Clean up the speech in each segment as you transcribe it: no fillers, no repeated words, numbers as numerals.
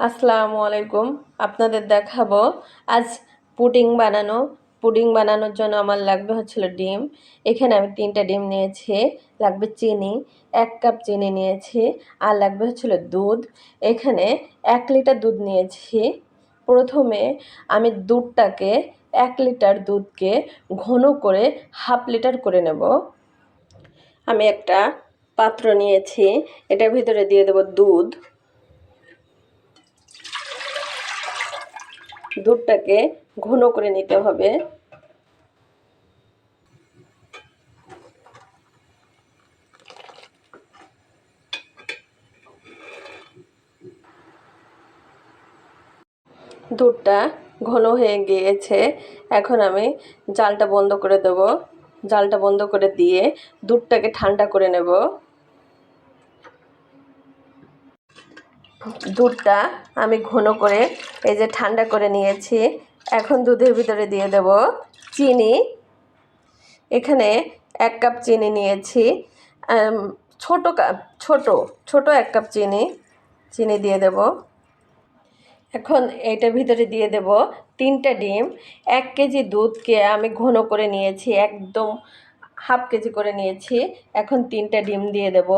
আসসালামু আলাইকুম। আপনাদের দেখাবো আজ পুডিং বানানোর জন্য আমার লাগবে হচ্ছিল ডিম। এখানে আমি 3টা ডিম নিয়েছি। লাগবে চিনি, 1 কাপ চিনি নিয়েছি। আর লাগবে হচ্ছিল দুধ। এখানে 1 লিটার দুধ নিয়েছি। প্রথমে আমি 1 লিটার দুধকে ঘন করে হাফ লিটার করে নেব। আমি একটা পাত্র নিয়েছি, এটার ভিতরে দিয়ে দেব দুধটাকে ঘন করে নিতে হবে। দুধটা ঘন হয়ে গিয়েছে। এখন আমি জালটা বন্ধ করে দেব। জালটা বন্ধ করে দিয়ে দুধটাকে ঠান্ডা করে নেব। দুধটা আমি ঘন করে এই যে ঠান্ডা করে নিয়েছি। এখন দুধের ভিতরে দিয়ে দেব চিনি। এখানে 1 কাপ চিনি নিয়েছি। ছোট 1 কাপ চিনি দিয়ে দেব। এখন এইটার ভিতরে দিয়ে দেব 3টা ডিম। 1 কেজি দুধকে আমি ঘন করে নিয়েছি, একদম হাফ কেজি করে নিয়েছি। এখন 3টা ডিম দিয়ে দেব।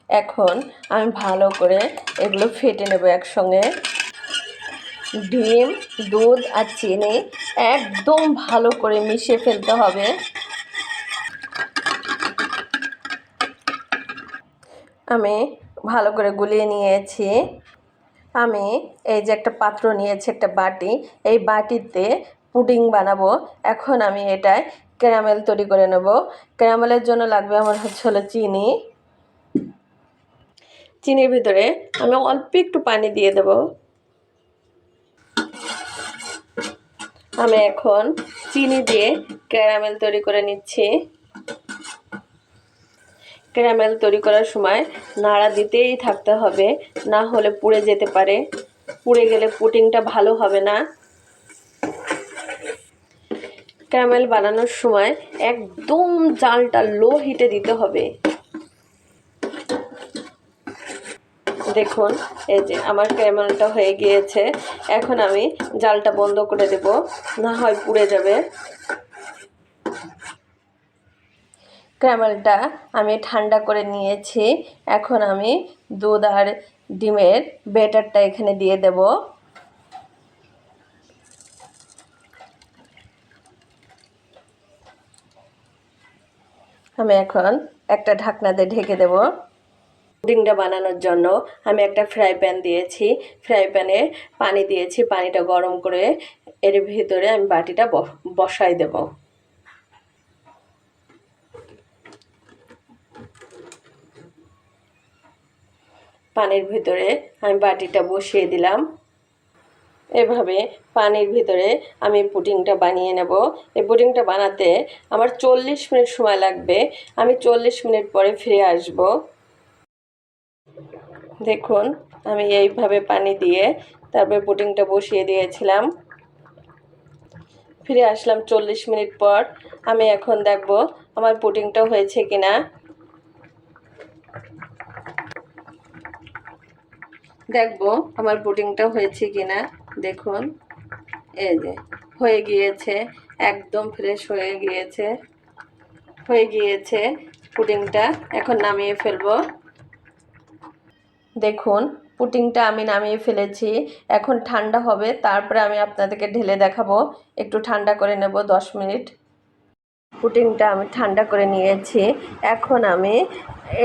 এখন আমি ভালো করে এগুলো ফেটে নেব একসঙ্গে। ডিম, দুধ আর চিনি একদম ভালো করে মিশিয়ে ফেলতে হবে। আমি ভালো করে গুলিয়ে নিয়েছি। আমি এই যে একটা পাত্র নিয়েছি, একটা বাটি। এই বাটিতে পুডিং বানাবো। এখন আমি এটায় ক্যারামেল তৈরি করে নেব। ক্যারামেলের জন্য লাগবে আমার হলো চিনি। চিনির ভিতরে আমি অল্প একটু পানি দিয়ে দেব। আমি এখন চিনি দিয়ে ক্যারামেল তৈরি করে নিচ্ছি। ক্যারামেল তৈরি করার সময় নাড়া দিতেই থাকতে হবে, না হলে পুড়ে যেতে পারে। পুড়ে গেলে পুডিংটা ভালো হবে না। ক্যারামেল বানানোর সময় একদম জালটা লো হিটে দিতে হবে। দেখুন, এই যে আমার ক্যারামেলটা হয়ে গিয়েছে। এখন আমি জালটা বন্ধ করে দেব, না হয় পুড়ে যাবে। ক্যারামেলটা আমি ঠান্ডা করে নিয়েছি। এখন আমি দুধ আর ডিমের ব্যাটারটা এখানে দিয়ে দেব। আমি এখন একটা ঢাকনা দিয়ে ঢেকে দেব। পুডিংটা বানানোর জন্য আমি একটা ফ্রাই প্যান দিয়েছি। ফ্রাই প্যানে পানি দিয়েছি। পানিটা গরম করে এর ভিতরে আমি বাটিটা বসাই দেব। পানির ভিতরে আমি বাটিটা বসিয়ে দিলাম। এভাবে পানির ভিতরে আমি পুডিংটা বানিয়ে নেব। এই পুডিংটা বানাতে আমার 40 মিনিট সময় লাগবে। আমি 40 মিনিট পরে ফিরে আসব। দেখুন, আমি এইভাবে পানি দিয়ে তারপরে পুডিংটা বসিয়ে দিয়েছিলাম। ফিরে আসলাম 40 মিনিট পর। আমি এখন দেখব আমার পুডিংটা হয়েছে কিনা। দেখবো আমার পুডিংটা হয়েছে কিনা। দেখুন, এই যে হয়ে গিয়েছে, একদম ফ্রেশ হয়ে গিয়েছে পুডিংটা। এখন নামিয়ে ফেলবো। দেখুন, পুডিংটা আমি নামিয়ে ফেলেছি। এখন ঠান্ডা হবে, তারপরে আমি আপনাদেরকে ঢেলে দেখাবো। একটু ঠান্ডা করে নেব 10 মিনিট। পুডিংটা আমি ঠান্ডা করে নিয়েছি। এখন আমি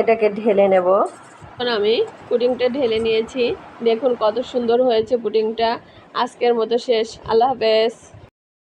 এটাকে ঢেলে নেব। এখন আমি পুডিংটা ঢেলে নিয়েছি। দেখুন কত সুন্দর হয়েছে পুডিংটা। আজকের মতো শেষ। আল্লাহ হাফেজ।